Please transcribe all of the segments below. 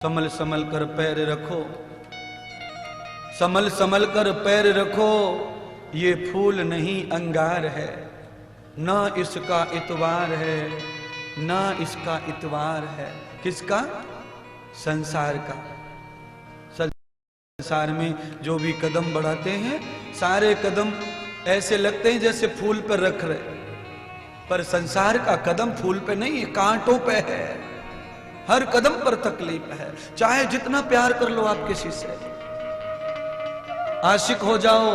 संभल संभल कर पैर रखो, संभल संभल कर पैर रखो, ये फूल नहीं अंगार है, ना इसका इतवार है, ना इसका इतवार है। किसका? संसार का। संसार में जो भी कदम बढ़ाते हैं सारे कदम ऐसे लगते हैं जैसे फूल पर रख रहे, पर संसार का कदम फूल पे नहीं, कांटों पे है। हर कदम पर तकलीफ है, चाहे जितना प्यार कर लो आप किसी से, आशिक हो जाओ,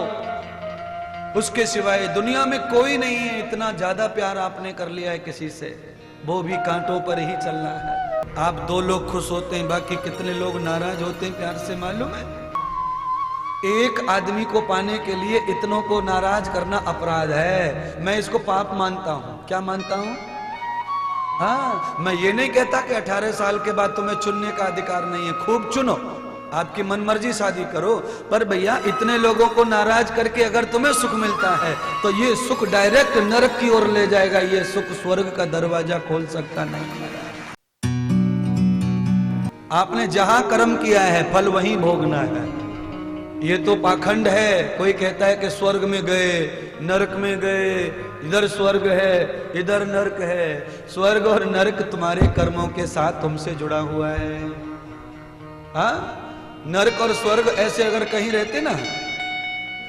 उसके सिवाय दुनिया में कोई नहीं है। इतना ज्यादा प्यार आपने कर लिया है किसी से, वो भी कांटों पर ही चलना है। आप दो लोग खुश होते हैं, बाकी कितने लोग नाराज होते हैं प्यार से, मालूम है? एक आदमी को पाने के लिए इतनों को नाराज करना अपराध है। मैं इसको पाप मानता हूं। क्या मानता हूं? हाँ, मैं ये नहीं कहता कि 18 साल के बाद तुम्हें चुनने का अधिकार नहीं है। खूब चुनो, आपकी मनमर्जी शादी करो, पर भैया इतने लोगों को नाराज करके अगर तुम्हें सुख मिलता है तो ये सुख डायरेक्ट नरक की ओर ले जाएगा। ये सुख स्वर्ग का दरवाजा खोल सकता नहीं। आपने जहां कर्म किया है फल वहीं भोगना है। ये तो पाखंड है। कोई कहता है कि स्वर्ग में गए, नरक में गए, इधर स्वर्ग है इधर नरक है। स्वर्ग और नरक तुम्हारे कर्मों के साथ तुमसे जुड़ा हुआ है। हाँ, नरक और स्वर्ग ऐसे अगर कहीं रहते ना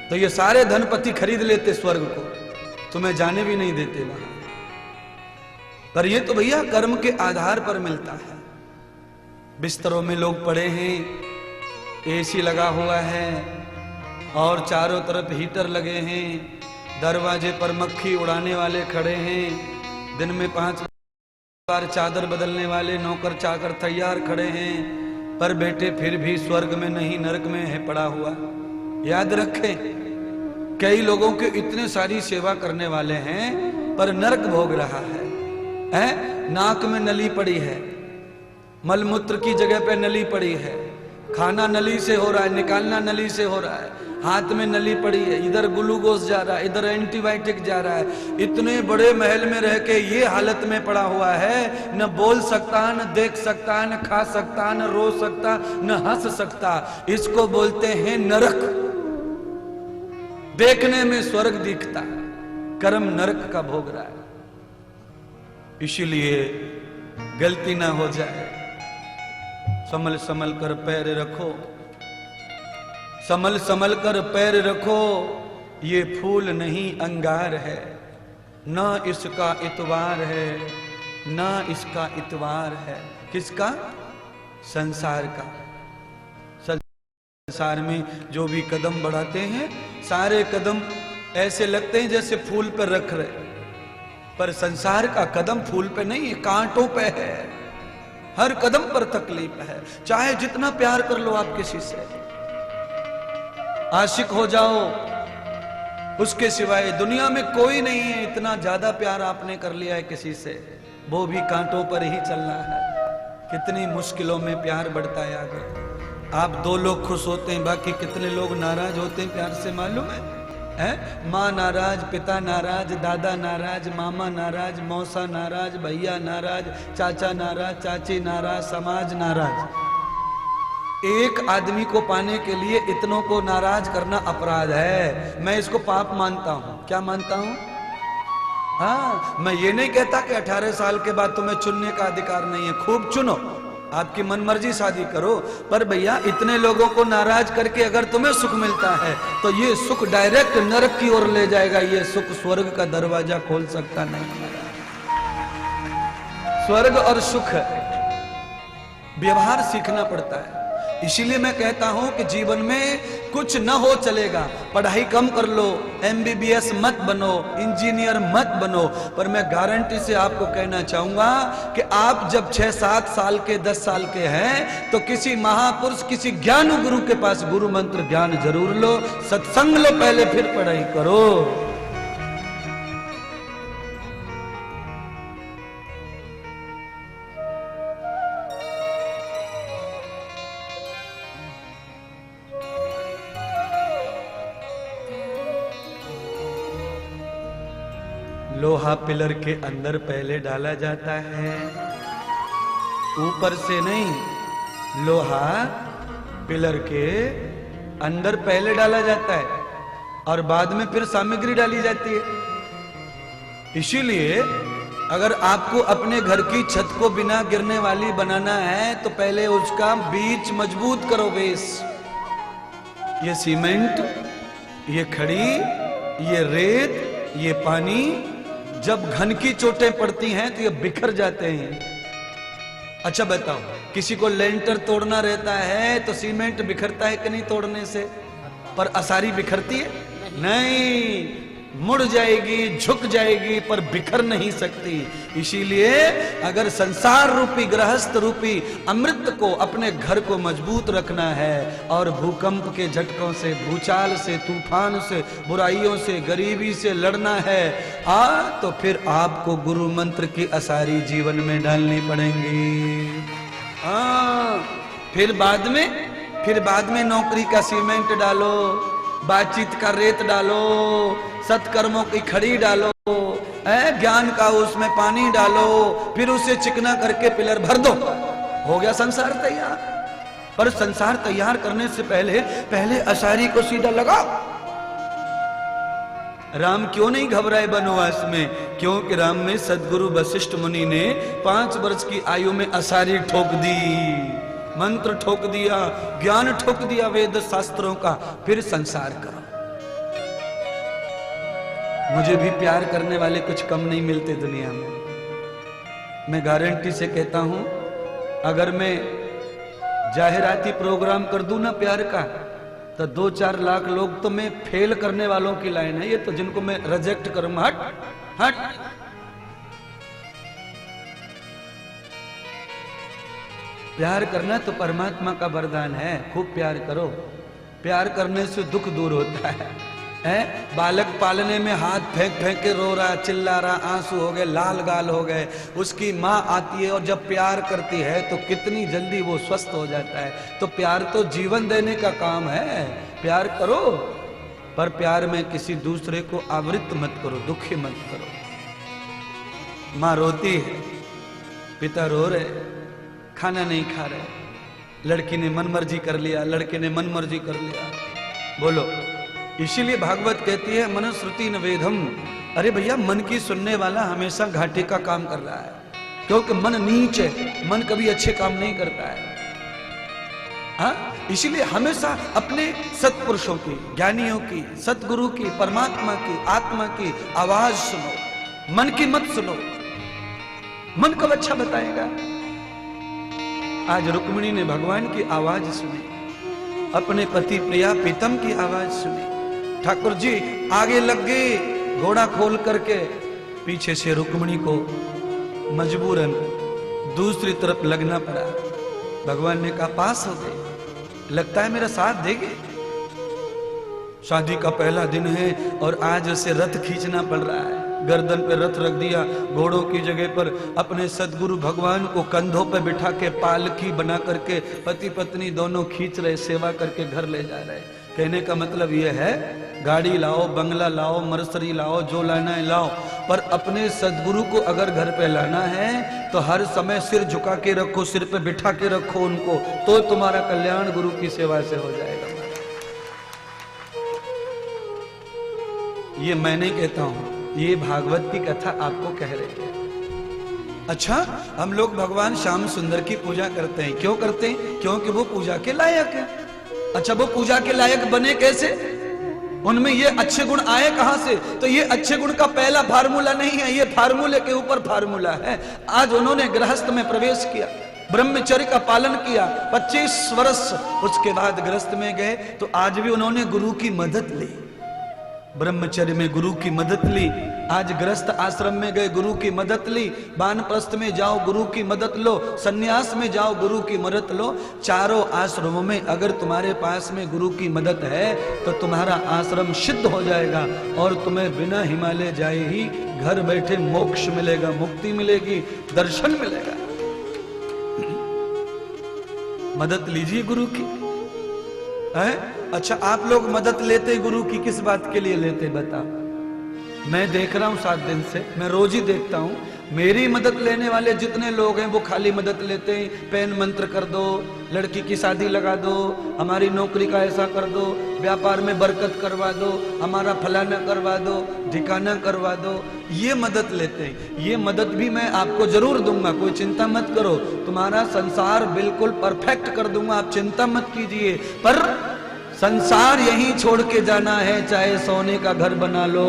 तो ये सारे धनपति खरीद लेते स्वर्ग को, तुम्हें जाने भी नहीं देते वहां। पर ये तो भैया कर्म के आधार पर मिलता है। बिस्तरों में लोग पड़े हैं, एसी लगा हुआ है और चारों तरफ हीटर लगे हैं, दरवाजे पर मक्खी उड़ाने वाले खड़े हैं, दिन में 5 बार चादर बदलने वाले नौकर चाकर तैयार खड़े हैं, पर बेटे फिर भी स्वर्ग में नहीं नरक में है पड़ा हुआ। याद रखें, कई लोगों के इतने सारी सेवा करने वाले हैं पर नरक भोग रहा है। नाक में नली पड़ी है, मलमूत्र की जगह पे नली पड़ी है, खाना नली से हो रहा है, निकालना नली से हो रहा है, हाथ में नली पड़ी है, इधर ग्लूकोज जा रहा है, इधर एंटीबायोटिक जा रहा है। इतने बड़े महल में रह के ये हालत में पड़ा हुआ है, न बोल सकता, न देख सकता, न खा सकता, न रो सकता, न हंस सकता। इसको बोलते हैं नरक। देखने में स्वर्ग दिखता, कर्म नरक का भोग रहा है। इसीलिए गलती ना हो जाए, संभल संभल कर पैर रखो, संभल संभल कर पैर रखो, ये फूल नहीं अंगार है, ना इसका इतवार है, ना इसका इतवार है। किसका? संसार का। संसार में जो भी कदम बढ़ाते हैं सारे कदम ऐसे लगते हैं जैसे फूल पर रख रहे, पर संसार का कदम फूल पे नहीं, कांटों पे है। हर कदम पर तकलीफ है, चाहे जितना प्यार कर लो आप किसी से, आशिक हो जाओ, उसके सिवाय दुनिया में कोई नहीं है। इतना ज्यादा प्यार आपने कर लिया है किसी से, वो भी कांटों पर ही चलना है। कितनी मुश्किलों में प्यार बढ़ता है आगे। आप दो लोग खुश होते हैं, बाकी कितने लोग नाराज होते हैं प्यार से, मालूम है? माँ नाराज, पिता नाराज, दादा नाराज, मामा नाराज, मौसा नाराज, भैया नाराज, चाचा नाराज, चाची नाराज, समाज नाराज। एक आदमी को पाने के लिए इतनों को नाराज करना अपराध है। मैं इसको पाप मानता हूं। क्या मानता हूं? हाँ, मैं ये नहीं कहता कि 18 साल के बाद तुम्हें चुनने का अधिकार नहीं है। खूब चुनो, आपकी मनमर्जी शादी करो, पर भैया इतने लोगों को नाराज करके अगर तुम्हें सुख मिलता है तो ये सुख डायरेक्ट नरक की ओर ले जाएगा। ये सुख स्वर्ग का दरवाजा खोल सकता नहीं। स्वर्ग और सुख व्यवहार सीखना पड़ता है। इसीलिए मैं कहता हूं कि जीवन में कुछ न हो चलेगा, पढ़ाई कम कर लो, MBBS मत बनो, इंजीनियर मत बनो, पर मैं गारंटी से आपको कहना चाहूंगा कि आप जब 6-7 साल के 10 साल के हैं तो किसी महापुरुष, किसी ज्ञान गुरु के पास गुरु मंत्र ज्ञान जरूर लो, सत्संग लो पहले, फिर पढ़ाई करो। लोहा पिलर के अंदर पहले डाला जाता है, ऊपर से नहीं। लोहा पिलर के अंदर पहले डाला जाता है और बाद में फिर सामग्री डाली जाती है। इसीलिए अगर आपको अपने घर की छत को बिना गिरने वाली बनाना है तो पहले उसका बीच मजबूत करो, बेस। ये सीमेंट, ये खड़ी, ये रेत, ये पानी जब घन की चोटें पड़ती हैं तो ये बिखर जाते हैं। अच्छा बताओ, किसी को लेंटर तोड़ना रहता है तो सीमेंट बिखरता है कि नहीं तोड़ने से? पर असारी बिखरती है? नहीं, मुड़ जाएगी, झुक जाएगी, पर बिखर नहीं सकती। इसीलिए अगर संसार रूपी गृहस्थ रूपी अमृत को, अपने घर को मजबूत रखना है और भूकंप के झटकों से, भूचाल से, तूफान से, बुराइयों से, गरीबी से लड़ना है तो फिर आपको गुरु मंत्र की असारी जीवन में डालनी पड़ेंगी। फिर बाद में नौकरी का सीमेंट डालो, बातचीत का रेत डालो, सत्कर्मों की खड़ी डालो, ज्ञान का उसमें पानी डालो, फिर उसे चिकना करके पिलर भर दो, हो गया संसार तैयार। पर संसार तैयार करने से पहले असारी को सीधा लगाओ। राम क्यों नहीं घबराए वनवास में? क्योंकि राम में सदगुरु वशिष्ठ मुनि ने 5 वर्ष की आयु में असारी ठोक दी, मंत्र ठोक दिया, ज्ञान ठोक दिया वेद शास्त्रों का। फिर संसार करो। मुझे भी प्यार करने वाले कुछ कम नहीं मिलते दुनिया में। मैं गारंटी से कहता हूं, अगर मैं जाहिराती प्रोग्राम कर दूं ना प्यार का, तो 2-4 लाख लोग तो मैं फेल करने वालों की लाइन है ये तो, जिनको मैं रिजेक्ट करूंगा। हट। प्यार करना तो परमात्मा का वरदान है, खूब प्यार करो। प्यार करने से दुख दूर होता है। बालक पालने में हाथ फेंक के रो रहा, चिल्ला रहा, आंसू हो गए, लाल गाल हो गए, उसकी माँ आती है और जब प्यार करती है तो कितनी जल्दी वो स्वस्थ हो जाता है। तो प्यार तो जीवन देने का काम है, प्यार करो। पर प्यार में किसी दूसरे को आवृत मत करो, दुखी मत करो। माँ रोती है, पिता रो रहे, खाना नहीं खा रहे, लड़की ने मनमर्जी कर लिया, लड़के ने मनमर्जी कर लिया। बोलो, इसीलिए भागवत कहती है मनुश्रुति न वेदम। अरे भैया, मन की सुनने वाला हमेशा घाटे का काम कर रहा है, क्योंकि मन नीच है, मन कभी अच्छे काम नहीं करता है। इसीलिए हमेशा अपने सत्पुरुषों की, ज्ञानियों की, सतगुरु की, परमात्मा की, आत्मा की आवाज सुनो, मन की मत सुनो। मन कब अच्छा बताएगा? आज रुक्मिणी ने भगवान की आवाज सुनी, अपने पति प्रिया प्रीतम की आवाज सुनी। ठाकुर जी आगे लग गए घोड़ा खोल करके, पीछे से रुक्मिणी को मजबूरन दूसरी तरफ लगना पड़ा। भगवान ने कहा पास हो गए, लगता है मेरा साथ देगी। शादी का पहला दिन है और आज उसे रथ खींचना पड़ रहा है। गर्दन पे रथ रख दिया, घोड़ों की जगह पर अपने सदगुरु भगवान को कंधों पे बिठा के पालकी बना करके पति पत्नी दोनों खींच रहे, सेवा करके घर ले जा रहे। कहने का मतलब यह है, गाड़ी लाओ, बंगला लाओ, मर्सरी लाओ, जो लाना है लाओ, पर अपने सदगुरु को अगर घर पे लाना है तो हर समय सिर झुका के रखो, सिर पे बिठा के रखो उनको, तो तुम्हारा कल्याण गुरु की सेवा से हो जाएगा। ये मैं नहीं कहता हूं, ये भागवत की कथा आपको कह रही है। अच्छा, हम लोग भगवान श्याम सुंदर की पूजा करते हैं। क्यों करते हैं? क्योंकि वो पूजा के लायक है। अच्छा, वो पूजा के लायक बने कैसे? उनमें ये अच्छे गुण आए कहां से? तो ये अच्छे गुण का पहला फार्मूला नहीं है, ये फार्मूले के ऊपर फार्मूला है। आज उन्होंने गृहस्थ में प्रवेश किया, ब्रह्मचर्य का पालन किया 25 वर्ष, उसके बाद गृहस्थ में गए तो आज भी उन्होंने गुरु की मदद ली। ब्रह्मचर्य में गुरु की मदद ली, आज गृहस्थ आश्रम में गए, गुरु की मदद ली, वानप्रस्थ में जाओ, गुरु की मदद लो, सन्यास में जाओ, गुरु की मदद लो। चारों आश्रमों में अगर तुम्हारे पास में गुरु की मदद है तो तुम्हारा आश्रम सिद्ध हो जाएगा और तुम्हें बिना हिमालय जाए ही घर बैठे मोक्ष मिलेगा, मुक्ति मिलेगी, दर्शन मिलेगा। मदद लीजिए गुरु की। अच्छा, आप लोग मदद लेते गुरु की किस बात के लिए लेते बताओ? मैं देख रहा हूं 7 दिन से, मैं रोज ही देखता हूं मेरी मदद लेने वाले जितने लोग हैं वो खाली मदद लेते हैं, पैन मंत्र कर दो, लड़की की शादी लगा दो, हमारी नौकरी का ऐसा कर दो, व्यापार में बरकत करवा दो, हमारा फलाना करवा दो, ठिकाना करवा दो, ये मदद लेते हैं। ये मदद भी मैं आपको जरूर दूंगा, कोई चिंता मत करो, तुम्हारा संसार बिल्कुल परफेक्ट कर दूंगा, आप चिंता मत कीजिए। पर संसार यहीं छोड़ के जाना है, चाहे सोने का घर बना लो।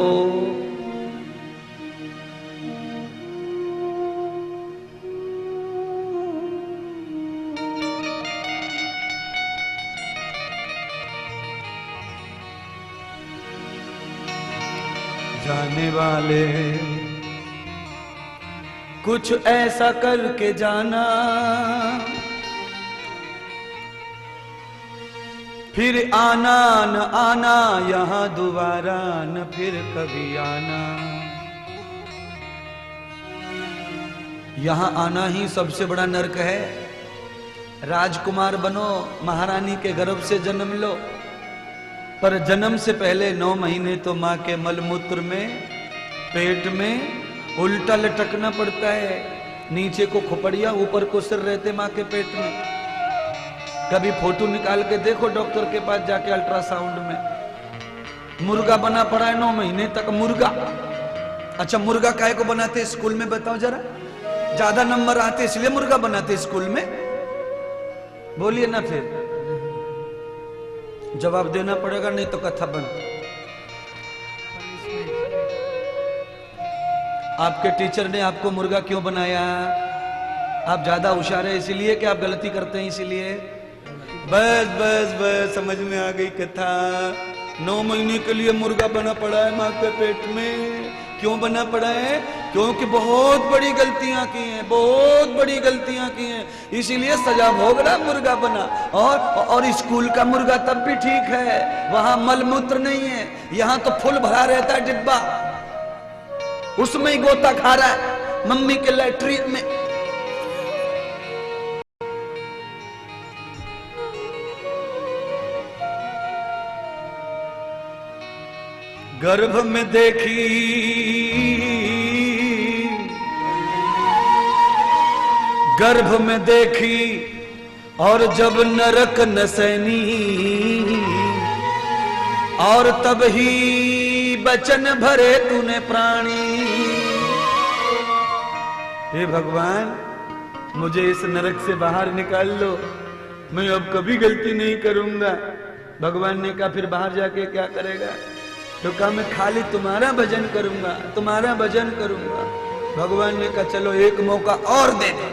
जाने वाले कुछ ऐसा करके जाना, फिर आना न आना यहां दोबारा, न फिर कभी आना। यहां आना ही सबसे बड़ा नरक है। राजकुमार बनो, महारानी के गर्भ से जन्म लो, पर जन्म से पहले 9 महीने तो माँ के मलमूत्र में, पेट में उल्टा लटकना पड़ता है। नीचे को खोपड़िया, ऊपर को सिर रहते माँ के पेट में। कभी फोटो निकाल के देखो डॉक्टर के पास जाके अल्ट्रासाउंड में। मुर्गा बना पड़ा है 9 महीने तक, मुर्गा। अच्छा, मुर्गा काहे को बनाते स्कूल में, बताओ जरा? ज्यादा नंबर आते इसलिए मुर्गा बनाते स्कूल में? बोलिए ना, फिर जवाब देना पड़ेगा, नहीं तो कथा बंद। आपके टीचर ने आपको मुर्गा क्यों बनाया? आप ज्यादा होशियार है इसीलिए कि आप गलती करते हैं इसीलिए? बस बस बस, समझ में आ गई कथा। 9 महीने के लिए मुर्गा बना पड़ा है माँ के पेट में। क्यों बना पड़ा है? क्योंकि बहुत बड़ी गलतियां की हैं, बहुत बड़ी गलतियां की हैं, इसीलिए सजा भोग रहा, मुर्गा बना। और स्कूल का मुर्गा तब भी ठीक है, वहां मलमूत्र नहीं है। यहां तो फुल भरा रहता है डिब्बा, उसमें ही गोता खा रहा है मम्मी के लैट्रिन में। गर्भ में देखी, गर्भ में देखी और जब नरक नसैनी, और तब ही बचन भरे तूने प्राणी। हे भगवान, मुझे इस नरक से बाहर निकाल लो, मैं अब कभी गलती नहीं करूंगा। भगवान ने कहा फिर बाहर जाके क्या करेगा? तो कहा मैं खाली तुम्हारा भजन करूंगा, तुम्हारा भजन करूंगा। भगवान ने कहा चलो एक मौका और दे दो।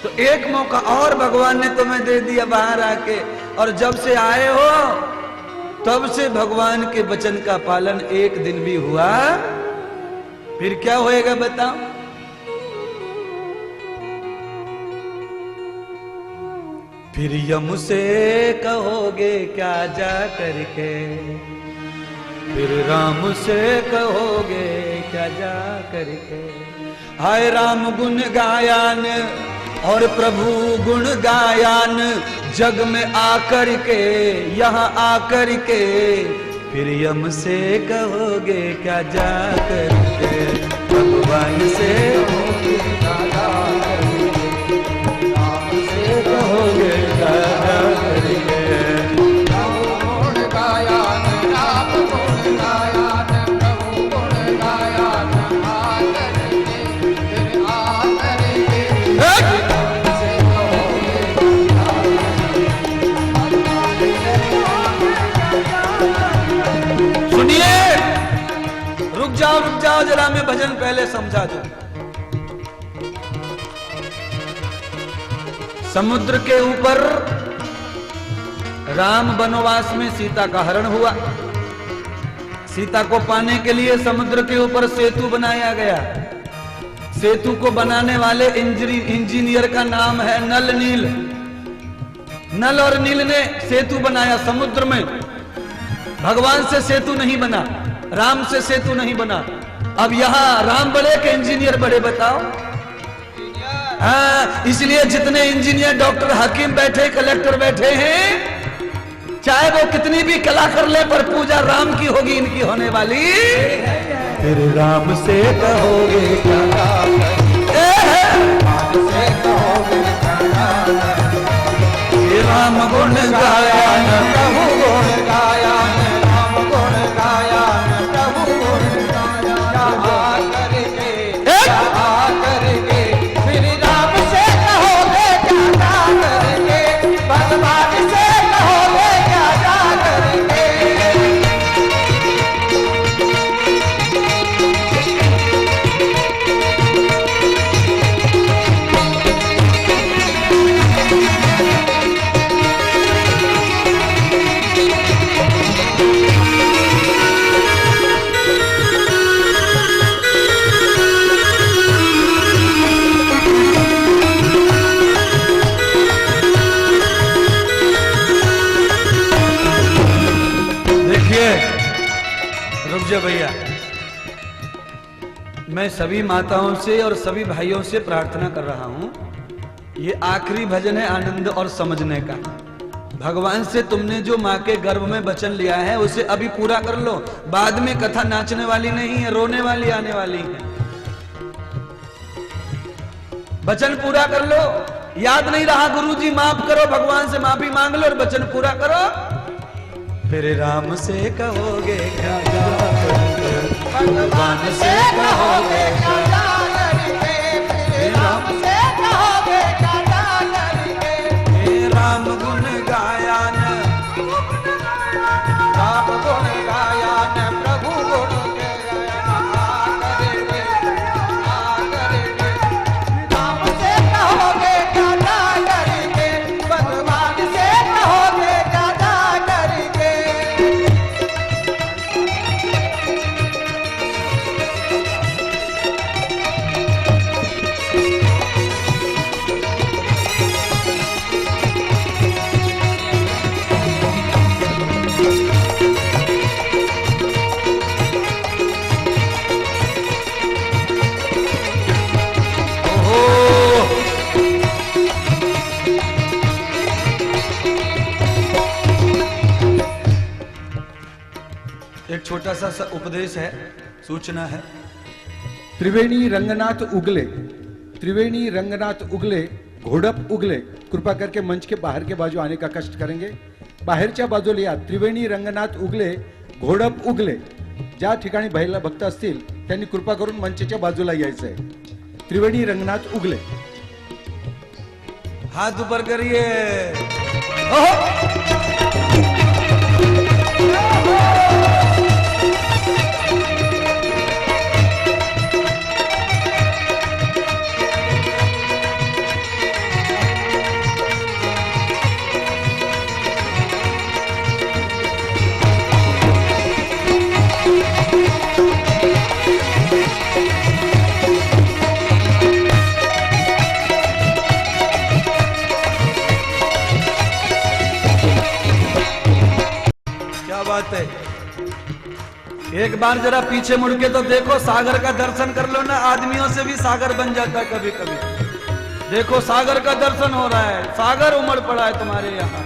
तो एक मौका और भगवान ने तुम्हें दे दिया बाहर आके, और जब से आए हो तब से भगवान के वचन का पालन एक दिन भी हुआ? फिर क्या होएगा बताओ? फिर यम से कहोगे क्या जा करके, फिर राम से कहोगे क्या जा करके। हाय राम गुण गायन और प्रभु गुण गायन, जग में आकर के, यहाँ आकर के, फिर यम से कहोगे क्या जा करके। भगवान से कहोगे क्या जा करके, राम से कहोगे क्या जा करके। गुण गायन, राम गुण गायन, प्रभु गुण गायन, आकर के, फिर आकर के। रुक जाओ जरा, मैं भजन पहले समझा दूं। समुद्र के ऊपर राम वनवास में सीता का हरण हुआ। सीता को पाने के लिए समुद्र के ऊपर सेतु बनाया गया। सेतु को बनाने वाले इंजीनियर का नाम है नल नील। नल और नील ने सेतु बनाया समुद्र में। भगवान से सेतु नहीं बना, राम से सेतु नहीं बना। अब यहां राम बड़े के इंजीनियर बड़े, बताओ? हाँ, इसलिए जितने इंजीनियर, डॉक्टर, हकीम बैठे, कलेक्टर बैठे हैं, चाहे वो कितनी भी कला कर ले, पर पूजा राम की होगी इनकी होने वाली। फिर राम से कहोगे क्या से कहोगे राम गुण गाया न प्रभु गुण गाया न राम गुण गाया न प्रभु गुण गाया करके फिर राम से कहोगे क्या करके भगवान से कहोगे क्या करके। भैया मैं सभी माताओं से और सभी भाइयों से प्रार्थना कर रहा हूं, ये आखिरी भजन है आनंद और समझने का। भगवान से तुमने जो माँ के गर्भ में वचन लिया है उसे अभी पूरा कर लो, बाद में कथा नाचने वाली नहीं है, रोने वाली आने वाली है। वचन पूरा कर लो, याद नहीं रहा गुरुजी माफ करो, भगवान से माफी मांग लो और वचन पूरा करो। फिर राम से कहोगे क्या भगवान से कहोगे क्या करके, फिर राम से कहोगे क्या करके। राम गुण गाया न राम गुण गाया न प्रभु गुण राम से कहोगे क्या करके, भगवान से कहोगे क्या करके। एक छोटा सा उपदेश है, सूचना है। त्रिवेणी रंगनाथ उगले, त्रिवेणी रंगनाथ उगले, घोडप उगले। कृपा करके मंच के बाहर के बाजू आने का कष्ट करेंगे। बाहेरच्या बाजूला या। त्रिवेणी रंगनाथ उगले, घोडप उगले। ज्या ठिकाणी महिला भक्त असतील त्यांनी कृपा करून मंचच्या बाजूला यायचंय। त्रिवेणी रंगनाथ उगले। हाथ ऊपर करिए। बात है, एक बार जरा पीछे मुड़ के तो देखो, सागर का दर्शन कर लो ना, आदमियों से भी सागर बन जाता है कभी कभी। देखो सागर का दर्शन हो रहा है, सागर उमड़ पड़ा है तुम्हारे यहाँ,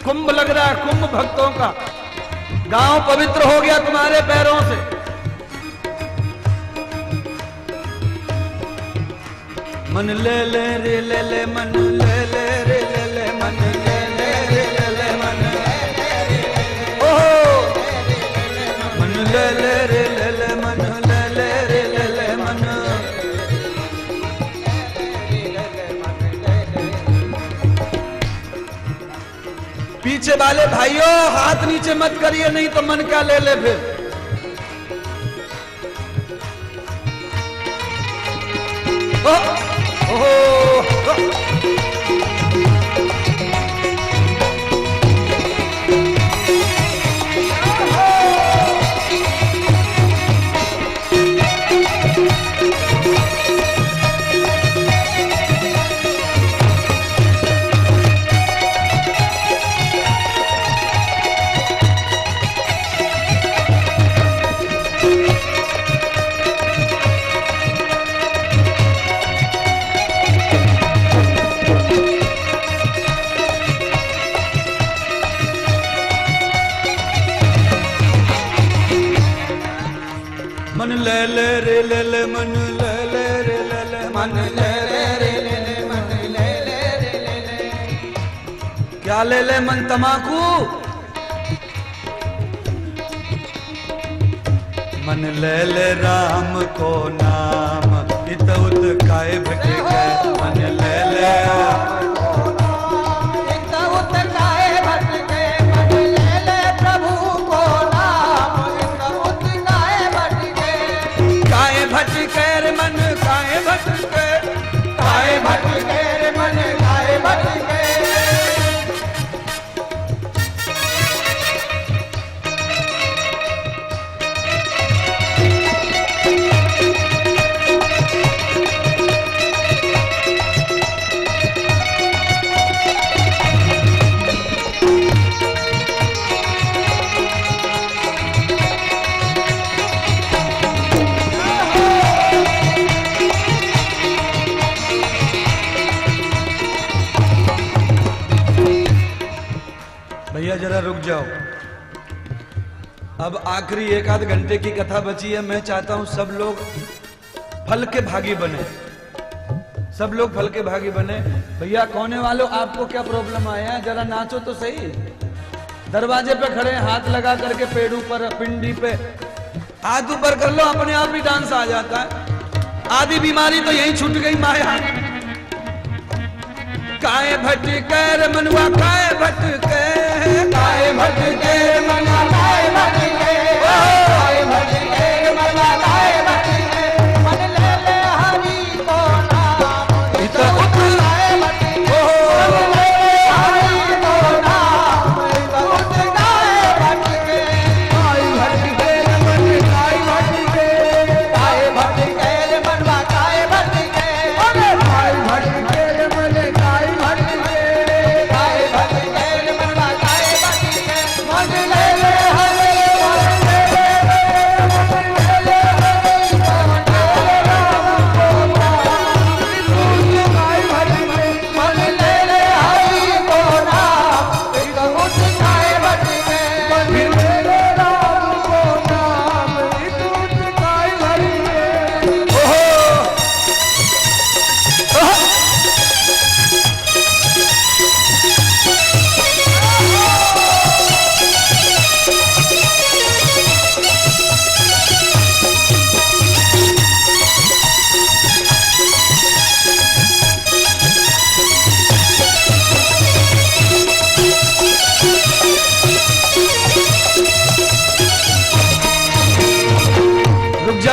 कुंभ लग रहा है, कुंभ भक्तों का। गांव पवित्र हो गया तुम्हारे पैरों से। मन ले ले रे ले ले मन ले ले रे ले ले मन ले ले रे ले ले मन ले ले रे ले ले मन ले ले रे ले ले मन। पीछे वाले भाइयों हाथ नीचे मत करिए, नहीं तो मन क्या ले ले फिर। ले ले रे ले ले मन ले ले रे ले ले मन ले ले रे ले ले मन ले ले रे ले ले। क्या ले ले मन? तमाकू। मन ले ले राम को नाम इत उत काय भटके। मन ले ले भैया जरा रुक जाओ। अब आखिरी एक आध घंटे की कथा बची है। मैं चाहता हूं सब लोग फल के भागी बने, सब लोग फल के भागी बने। भैया कोने वालों, आपको क्या प्रॉब्लम आया है? जरा नाचो तो सही। दरवाजे पे खड़े हाथ लगा करके पेड़ ऊपर, पिंडी पे हाथ ऊपर कर लो, अपने आप ही डांस आ जाता है। आधी बीमारी तो यही छूट गई माया। काय भटके रे मनवा काय भटके, काय भटके मनवा काय भटके, काय भटके मनवा काय भटके। मन ले ले हरि को नाम इत उत काय भटके, मन ले ले हरि को नाम इत उत काय भटके। काय भटके मन काय भटके, काय भटके रे मनवा काय भटके, काय भटके रे मन काय भटके, काय भटके रे मनवा काय भटके। मन ले ले हरि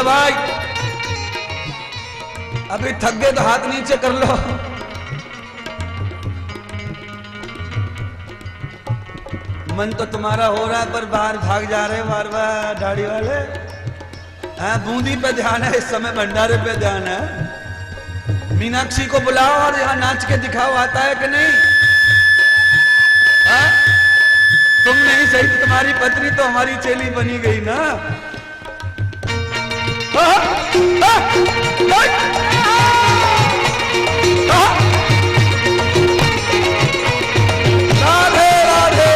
भाई, अभी थक गए तो हाथ नीचे कर लो। मन तो तुम्हारा हो रहा है पर बाहर भाग जा रहे बार बार दाढ़ी वाले। हाँ, बूंदी पे ध्यान है इस समय, भंडारे पे ध्यान है। मीनाक्षी को बुलाओ और यहाँ नाच के दिखाओ, आता है कि नहीं? हाँ? तुम नहीं सही तो तुम्हारी पत्नी तो हमारी चेली बनी गई ना। राधे राधे।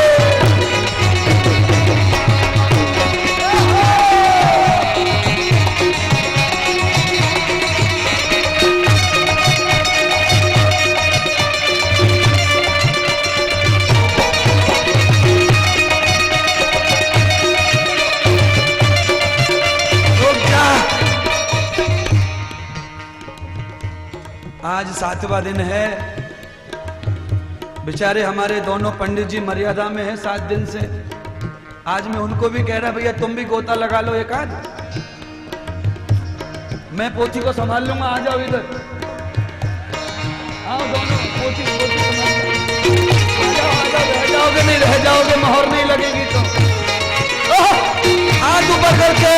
आज 7वां दिन है। बेचारे हमारे दोनों पंडित जी मर्यादा में हैं 7 दिन से। आज मैं उनको भी कह रहा भैया तुम भी गोता लगा लो एक आध, मैं पोथी को संभाल लूंगा। आ जाओ इधर, आओ दोनों पोथी संभाल लो। आ जाओ, रह जाओगे नहीं, रह जाओगे, मोहर नहीं लगेगी तो। हाथ ऊपर करके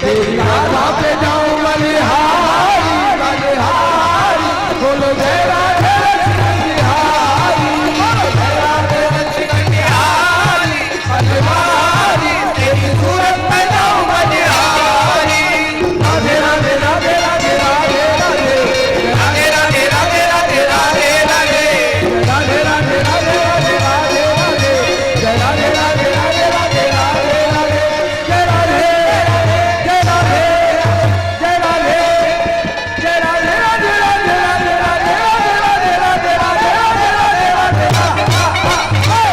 तेरी राधा पे जाऊं बलिहारी बलिहारी बोलो जय राधे लक्ष्मण बिहारी जय राधे लक्ष्मण बिहारी बलिहारी तेरी सूरत पे जाऊं बलिहारी राधे राधे राधे राधे राधे राधे राधे राधे राधे राधे राधे राधे राधे राधे राधे राधे राधे राधे जय राधे राधे राधे राधे राधे राधे जय राधे जय राधे जय राधे जय राधे राधे राधे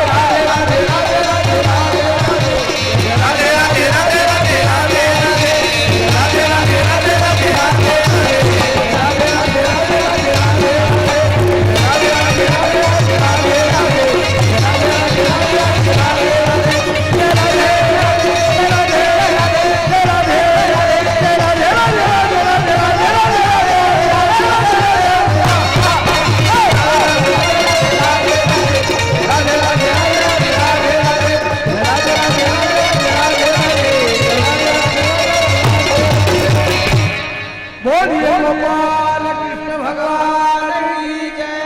राधे राधे राधे राधे राधे राधे राधे बोलिए गोपाल कृष्ण भगवान की जय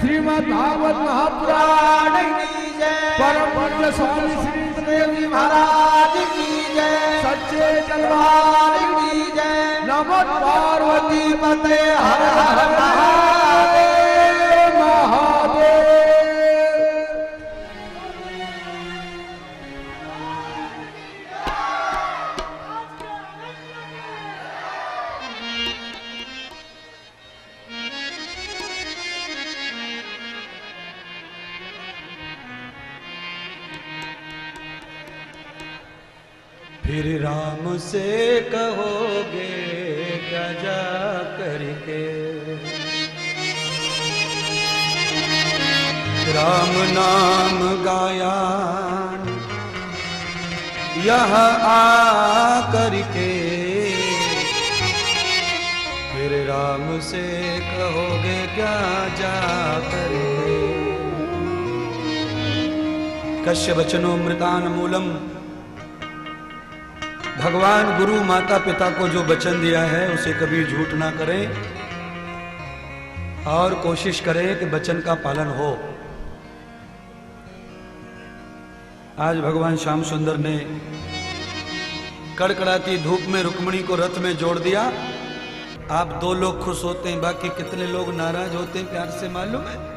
श्रीमद् भागवत महापुराण की जय परम पूज्य स्वामी श्री देवी महाराज की जय सच्चे दरबार की जय नमो पार्वती पते हर हर महादेव महादेव। फिर राम से कहोगे क्या जा करके, राम नाम गाया यह आ करके, फिर राम से कहोगे क्या जा करके। कश्य वचनो मृतान मूलम, भगवान गुरु माता पिता को जो वचन दिया है उसे कभी झूठ ना करें और कोशिश करें कि वचन का पालन हो। आज भगवान श्याम सुंदर ने कड़कड़ाती धूप में रुक्मिणी को रथ में जोड़ दिया। आप 2 लोग खुश होते हैं, बाकी कितने लोग नाराज होते हैं प्यार से मालूम है?